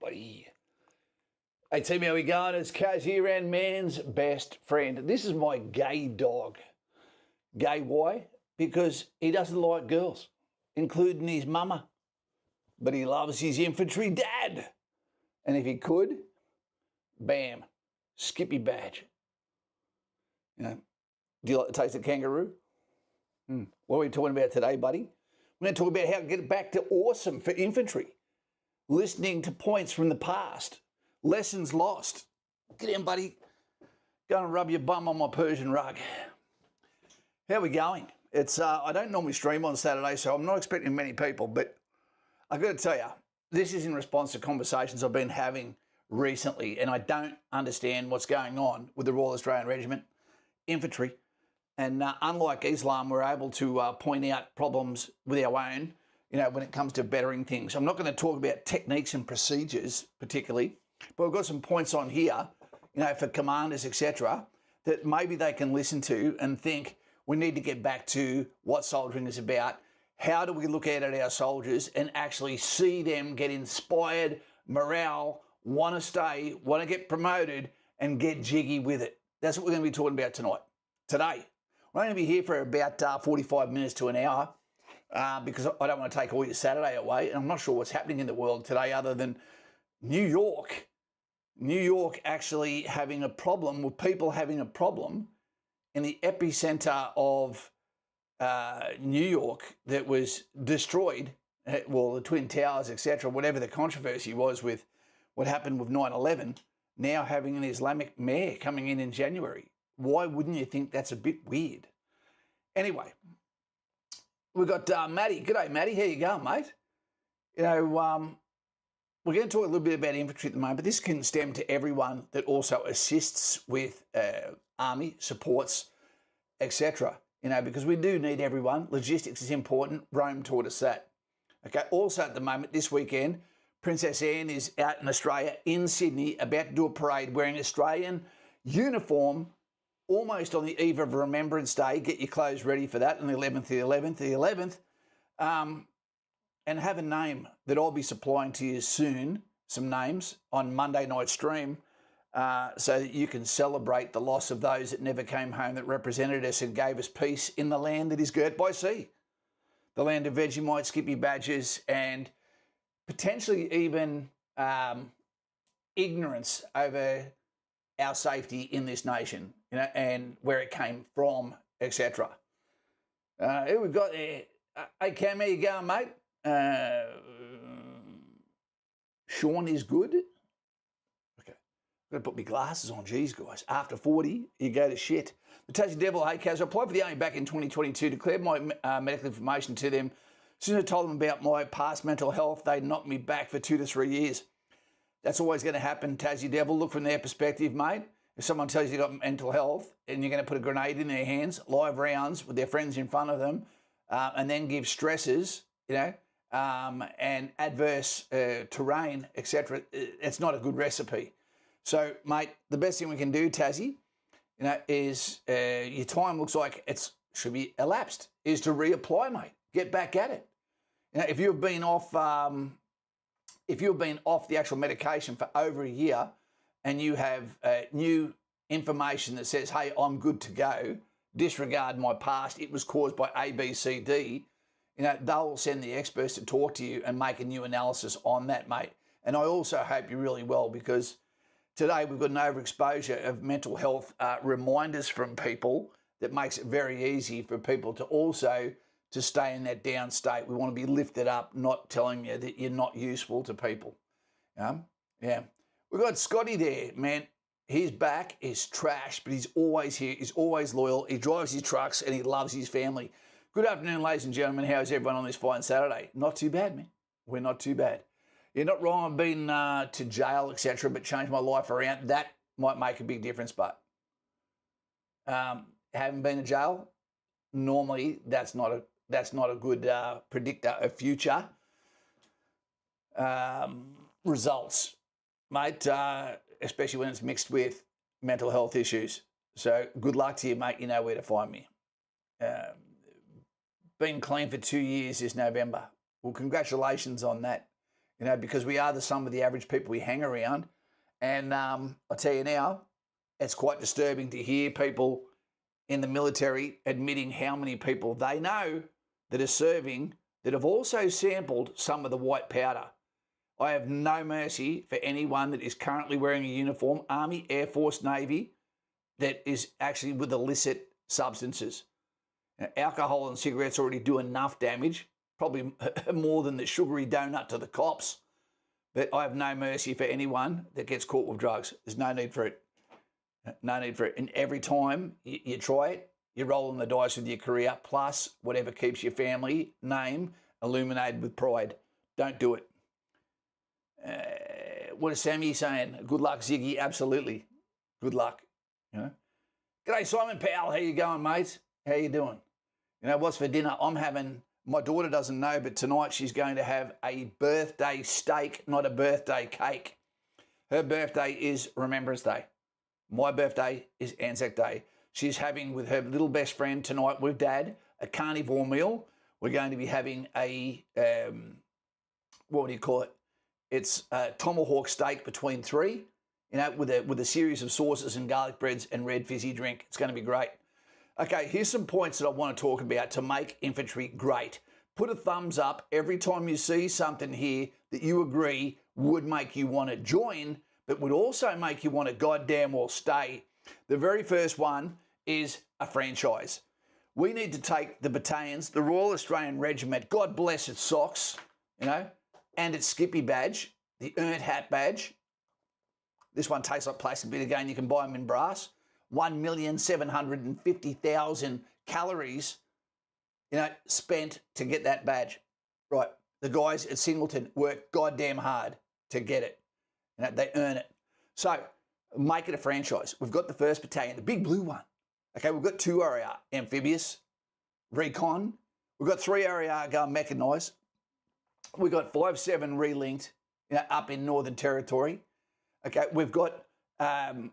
buddy. Hey, team, how we going? It's Kaz here and man's best friend. This is my gay dog. Gay, why? Because he doesn't like girls, including his mama. But he loves his infantry dad. And if he could, bam, Skippy badge. You know, do you like the taste of kangaroo? What are we talking about today, buddy? We're going to talk about how to get back to awesome for infantry. Listening to points from the past. Lessons lost. Get in, buddy. Go and rub your bum on my Persian rug. How are we going? It's I don't normally stream on Saturday, so I'm not expecting many people, but I've got to tell you, this is in response to conversations I've been having recently, and I don't understand what's going on with the Royal Australian Regiment, infantry, and unlike Islam, we're able to point out problems with our own, when it comes to bettering things. I'm not going to talk about techniques and procedures particularly, but we've got some points on here, for commanders, etc., that maybe they can listen to and think we need to get back to what soldiering is about. How do we look at our soldiers and actually see them get inspired, morale, want to stay, want to get promoted, and get jiggy with it? That's what we're going to be talking about today. We're going to be here for about 45 minutes to an hour because I don't want to take all your Saturday away, and I'm not sure what's happening in the world today other than New York actually having a problem with people having a problem in the epicenter of New York that was destroyed, the Twin Towers, etc., whatever the controversy was with what happened with 9/11, now having an Islamic mayor coming in January. Why wouldn't you think that's a bit weird? Anyway, we've got Matty. G'day, Matty. How you going, mate? We're going to talk a little bit about infantry at the moment, but this can stem to everyone that also assists with army, supports, etc., because we do need everyone. Logistics is important. Rome taught us that. Okay. Also at the moment, this weekend, Princess Anne is out in Australia, in Sydney, about to do a parade wearing Australian uniform, almost on the eve of Remembrance Day. Get your clothes ready for that on the 11th. And have a name that I'll be supplying to you soon, some names, on Monday night stream, so that you can celebrate the loss of those that never came home, that represented us and gave us peace in the land that is girt by sea. The land of Vegemite, Skippy badges, and potentially even ignorance over our safety in this nation, and where it came from, etc. Who we've got there? Hey, Cam, how you going, mate? Sean is good. Okay. I've got to put my glasses on. Geez, guys. After 40, you go to shit. The Tassie Devil, hey, Kaz, I applied for the Army back in 2022, declared my medical information to them. As soon as I told them about my past mental health, they knocked me back for 2 to 3 years. That's always going to happen, Tassie Devil. Look from their perspective, mate. If someone tells you you've got mental health and you're going to put a grenade in their hands, live rounds with their friends in front of them, and then give stresses, and adverse terrain, etc., it's not a good recipe. So, mate, the best thing we can do, Tassie, is your time looks like it should be elapsed, is to reapply, mate. Get back at it. If you've been off the actual medication for over a year and you have new information that says, hey, I'm good to go, disregard my past, it was caused by A, B, C, D, they'll send the experts to talk to you and make a new analysis on that, mate. And I also hope you're really well, because today we've got an overexposure of mental health reminders from people that makes it very easy for people to stay in that down state. We want to be lifted up, not telling you that you're not useful to people. Yeah. We've got Scotty there, man. He's back, he's trash, but he's always here, he's always loyal, he drives his trucks and he loves his family. Good afternoon, ladies and gentlemen. How's everyone on this fine Saturday? Not too bad, man. We're not too bad. You're not wrong. I've been to jail, etc., but changed my life around. That might make a big difference, but haven't been to jail. Normally, that's not a good predictor of future results, mate. Especially when it's mixed with mental health issues. So good luck to you, mate. You know where to find me. Been clean for 2 years this November. Well, congratulations on that. you know, because we are the sum of the average people we hang around. And I'll tell you now, it's quite disturbing to hear people in the military admitting how many people they know that are serving that have also sampled some of the white powder. I have no mercy for anyone that is currently wearing a uniform, Army, Air Force, Navy, that is actually with illicit substances. Now, alcohol and cigarettes already do enough damage, probably more than the sugary donut to the cops. But I have no mercy for anyone that gets caught with drugs. There's no need for it. No need for it. And every time you try it, you're rolling the dice with your career, plus whatever keeps your family name illuminated with pride. Don't do it. What is Sammy saying? Good luck, Ziggy. Absolutely. Good luck. You know. G'day, Simon Powell. How you going, mate? How you doing? You know, what's for dinner? I'm having, my daughter doesn't know, but tonight she's going to have a birthday steak, not a birthday cake. Her birthday is Remembrance Day. My birthday is Anzac Day. She's having with her little best friend tonight with Dad a carnivore meal. We're going to be having a, what do you call it? It's a tomahawk steak between three, you know, with a series of sauces and garlic breads and red fizzy drink. It's going to be great. Okay, here's some points that I want to talk about to make infantry great. Put a thumbs up every time you see something here that you agree would make you want to join, but would also make you want to goddamn well stay. The very first one is a franchise. We need to take the battalions, the Royal Australian Regiment, God bless its socks, you know, and its Skippy badge, the Earned Hat badge. This one tastes like plastic, but again, you can buy them in brass. 1,750,000 calories, you know, spent to get that badge. Right, the guys at Singleton work goddamn hard to get it. You know, they earn it. So make it a franchise. We've got the 1st Battalion, the big blue one. Okay, we've got 2 RAR, amphibious, recon. We've got 3 RAR going mechanised. We've got 5-7 relinked, you know, up in Northern Territory. Okay, we've got 8,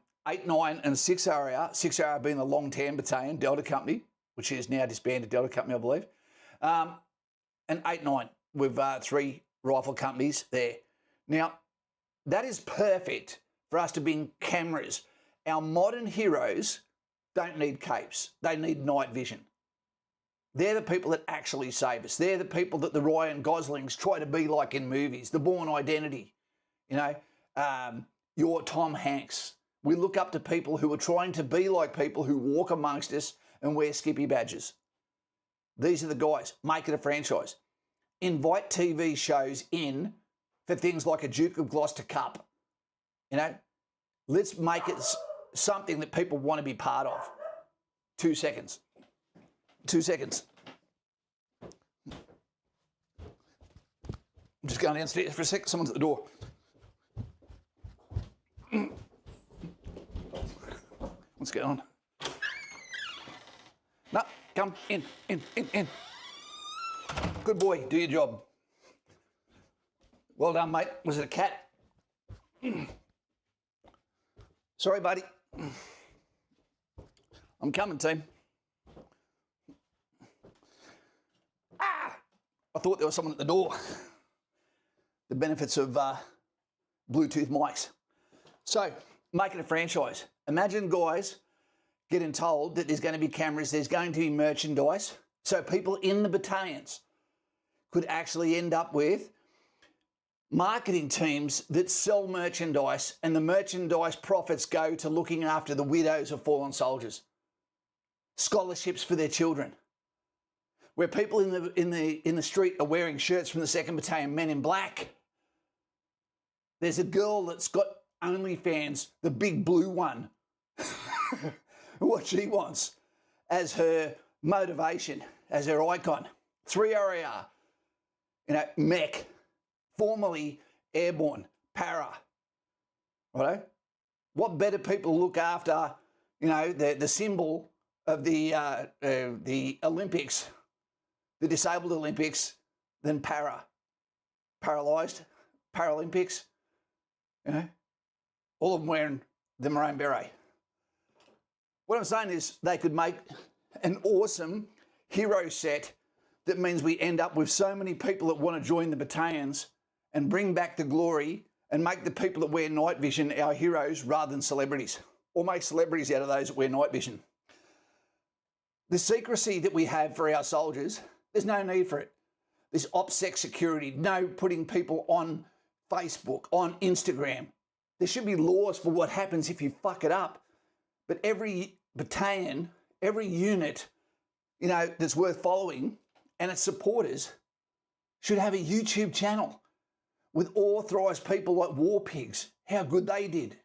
9 and 6 RAR, 6 RAR being the Long Tan Battalion, Delta Company, which is now disbanded Delta Company, I believe. And 8, 9 with 3 rifle companies there. Now, that is perfect for us to bring cameras. Our modern heroes don't need capes. They need night vision. They're the people that actually save us. They're the people that the Ryan Goslings try to be like in movies, the Bourne Identity, you know, your Tom Hanks. We look up to people who are trying to be like people who walk amongst us and wear Skippy badges. These are the guys. Make it a franchise. Invite TV shows in for things like a Duke of Gloucester Cup. You know, let's make it something that people want to be part of. 2 seconds. 2 seconds. I'm just going downstairs for a sec. Someone's at the door. What's going on? No, come in. Good boy, do your job. Well done, mate. Was it a cat? Sorry, buddy. I'm coming, team. I thought there was someone at the door. The benefits of Bluetooth mics. So, make it a franchise. Imagine guys getting told that there's going to be cameras, there's going to be merchandise. So people in the battalions could actually end up with marketing teams that sell merchandise, and the merchandise profits go to looking after the widows of fallen soldiers. Scholarships for their children. Where people in the street are wearing shirts from the 2nd Battalion, Men in Black. There's a girl that's got OnlyFans, the big blue one. What she wants as her motivation, as her icon. 3 RAR, you know, mech, formerly airborne, para. Righto? What better people look after, you know, the symbol of the Olympics, the disabled Olympics, than para? Paralysed Paralympics, you know, all of them wearing the maroon beret. What I'm saying is they could make an awesome hero set that means we end up with so many people that want to join the battalions and bring back the glory and make the people that wear night vision our heroes rather than celebrities, or make celebrities out of those that wear night vision. The secrecy that we have for our soldiers, there's no need for it. This OPSEC security, no putting people on Facebook, on Instagram. There should be laws for what happens if you fuck it up. But every battalion, every unit, that's worth following and its supporters should have a YouTube channel with authorised people like war pigs, how good they did.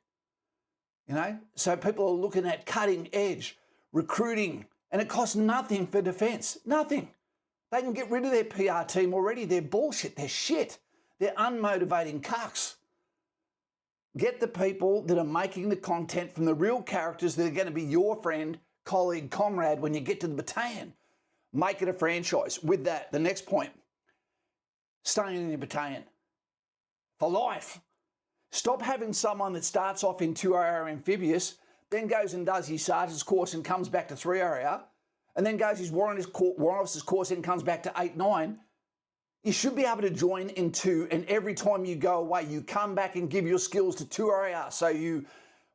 So people are looking at cutting edge, recruiting, and it costs nothing for defence, nothing. They can get rid of their PR team already. They're bullshit, they're shit. They're unmotivating cucks. Get the people that are making the content from the real characters that are going to be your friend, colleague, comrade when you get to the battalion. Make it a franchise. With that, the next point, staying in your battalion for life. Stop having someone that starts off in 2RR amphibious, then goes and does his sergeant's course and comes back to 3RR, and then goes his warrant officer's course and comes back to 8-9. You should be able to join in 2, and every time you go away, you come back and give your skills to 2RR. So you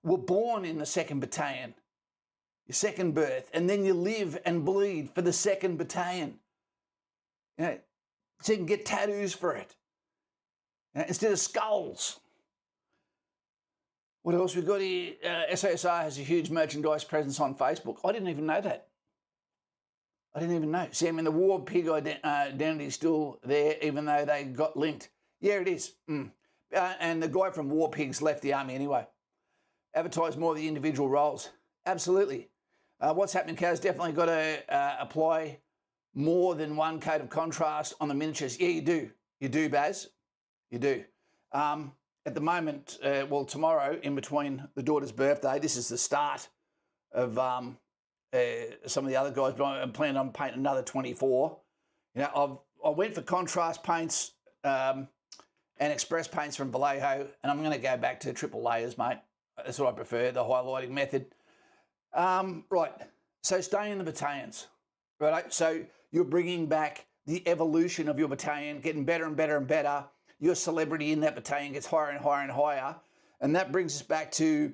were born in the 2nd Battalion, your second birth, and then you live and bleed for the 2nd Battalion. So you can get tattoos for it instead of skulls. What else we've got here? SASR has a huge merchandise presence on Facebook. I didn't even know that. I didn't even know. See, I mean, the war pig identity is still there, even though they got linked. Yeah, it is. And the guy from War Pigs left the army anyway. Advertise more of the individual roles. Absolutely. What's happening, Kaz? Definitely got to apply more than one coat of contrast on the miniatures. Yeah, you do. You do, Baz. You do. At the moment, well, tomorrow, in between the daughter's birthday, this is the start of some of the other guys, but I'm planning on painting another 24. I went for contrast paints and express paints from Vallejo, and I'm going to go back to triple layers, mate. That's what I prefer, the highlighting method. Right, so staying in the battalions, right? So you're bringing back the evolution of your battalion, getting better and better and better. Your celebrity in that battalion gets higher and higher and higher. And that brings us back to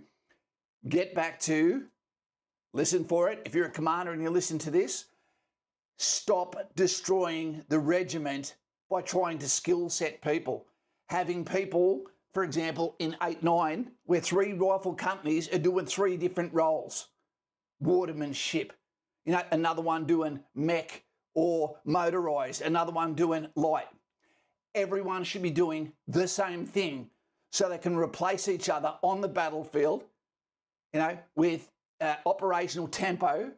listen for it. If you're a commander and you listen to this, stop destroying the regiment by trying to skill set people. Having people, for example, in 8-9, where 3 rifle companies are doing 3 different roles. Watermanship, another one doing mech or motorised, another one doing light. Everyone should be doing the same thing so they can replace each other on the battlefield, with operational tempo,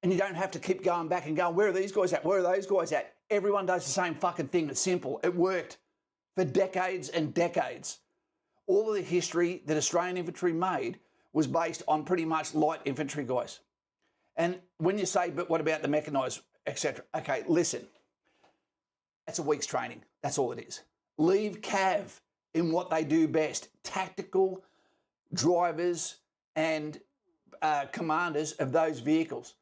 and you don't have to keep going back and going, where are these guys at? Where are those guys at? Everyone does the same fucking thing. It's simple. It worked for decades and decades. All of the history that Australian infantry made was based on pretty much light infantry guys. And when you say, but what about the mechanised, etc.? Okay, listen. That's a week's training. That's all it is. Leave Cav in what they do best. Tactical drivers and commanders of those vehicles.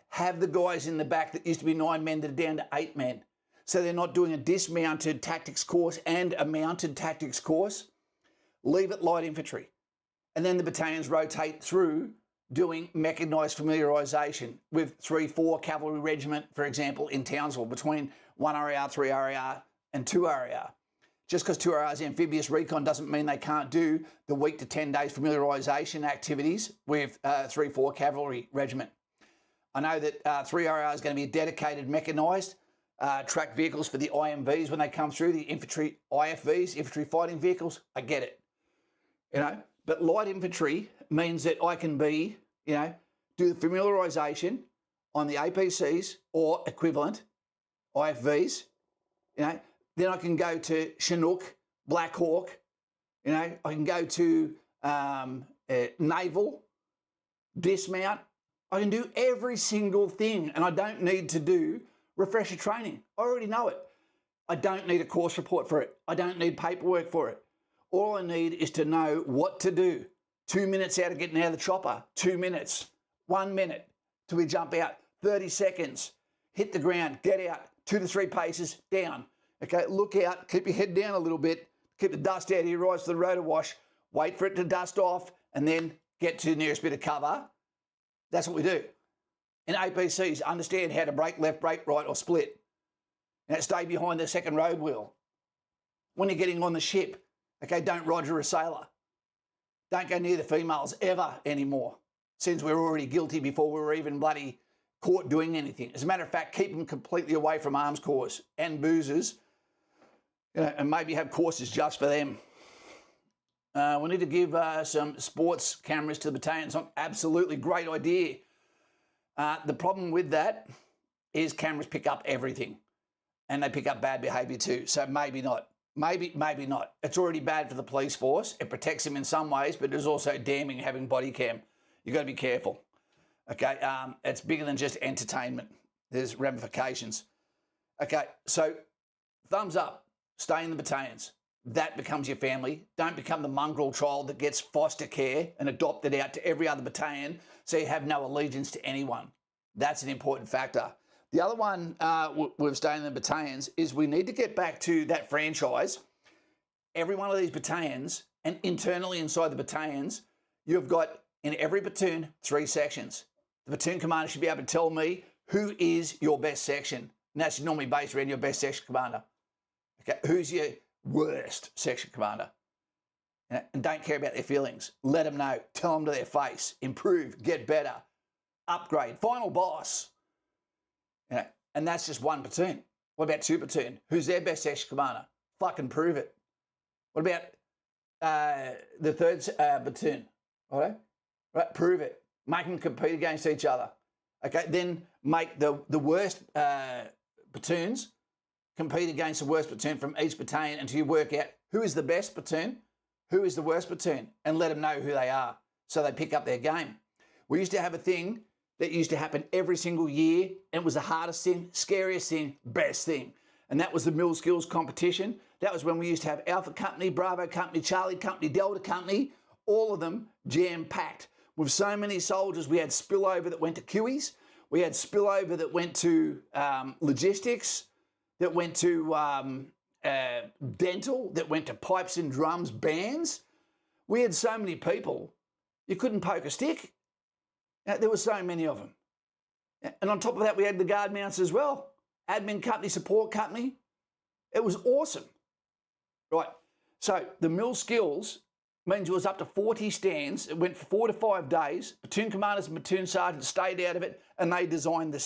Have the guys in the back that used to be 9 men that are down to 8 men. So they're not doing a dismounted tactics course and a mounted tactics course. Leave it light infantry. And then the battalions rotate through doing mechanised familiarisation with 3-4 Cavalry Regiment, for example, in Townsville, between 1RAR, 3RAR and 2RAR. Just because 2RAR's amphibious recon doesn't mean they can't do the week to 10 days familiarisation activities with 3-4 Cavalry Regiment. I know that 3RAR is going to be a dedicated mechanised tracked vehicles for the IMVs when they come through, the infantry IFVs, infantry fighting vehicles. I get it, But light infantry means that I can be, do the familiarisation on the APCs or equivalent IFVs, then I can go to Chinook, Black Hawk, I can go to Naval, dismount. I can do every single thing, and I don't need to do refresher training. I already know it. I don't need a course report for it. I don't need paperwork for it. All I need is to know what to do. 2 minutes out of getting out of the chopper, 2 minutes, 1 minute till we jump out, 30 seconds, hit the ground, get out, 2 to 3 paces, down. Okay, look out, keep your head down a little bit, keep the dust out of your eyes for the rotor wash, wait for it to dust off, and then get to the nearest bit of cover. That's what we do. And APCs understand how to brake left, brake right, or split. And stay behind the second road wheel. When you're getting on the ship, okay, don't Roger a sailor. Don't go near the females ever anymore, since we were already guilty before we were even bloody caught doing anything. As a matter of fact, keep them completely away from arms corps and boozers, you know, and maybe have courses just for them. We need to give some sports cameras to the battalions. Absolutely great idea. The problem with that is cameras pick up everything, and they pick up bad behaviour too. So maybe not. Maybe not. It's already bad for the police force. It protects them in some ways, but it's also damning having body cam. You've got to be careful. Okay, it's bigger than just entertainment. There's ramifications. Okay, so thumbs up. Stay in the battalions. That becomes your family. Don't become the mongrel child that gets foster care and adopted out to every other battalion so you have no allegiance to anyone. That's an important factor. The other one with staying in the battalions is we need to get back to that franchise. Every one of these battalions, and internally inside the battalions, you've got in every platoon 3 sections. The platoon commander should be able to tell me who is your best section. And that's normally based around your best section commander. Okay, who's your worst section commander? And don't care about their feelings. Let them know. Tell them to their face. Improve. Get better. Upgrade. Final boss. You know, and that's just one platoon. What about 2 platoon? Who's their best section commander? Fucking prove it. What about the 3rd platoon? Right? Prove it. Make them compete against each other. Okay, then make the worst platoons compete against the worst platoon from each battalion until you work out who is the best platoon, who is the worst platoon, and let them know who they are so they pick up their game. We used to have a thing that used to happen every single year, and it was the hardest thing, scariest thing, best thing. And that was the Mill Skills competition. That was when we used to have Alpha Company, Bravo Company, Charlie Company, Delta Company, all of them jam-packed. With so many soldiers, we had spillover that went to QEs, we had spillover that went to logistics, that went to dental, that went to pipes and drums, bands. We had so many people, you couldn't poke a stick. There were so many of them. And on top of that, we had the guard mounts as well. Admin company, support company. It was awesome. Right, so the Mill Skills means it was up to 40 stands. It went for 4 to 5 days. Platoon commanders and platoon sergeants stayed out of it, and they designed the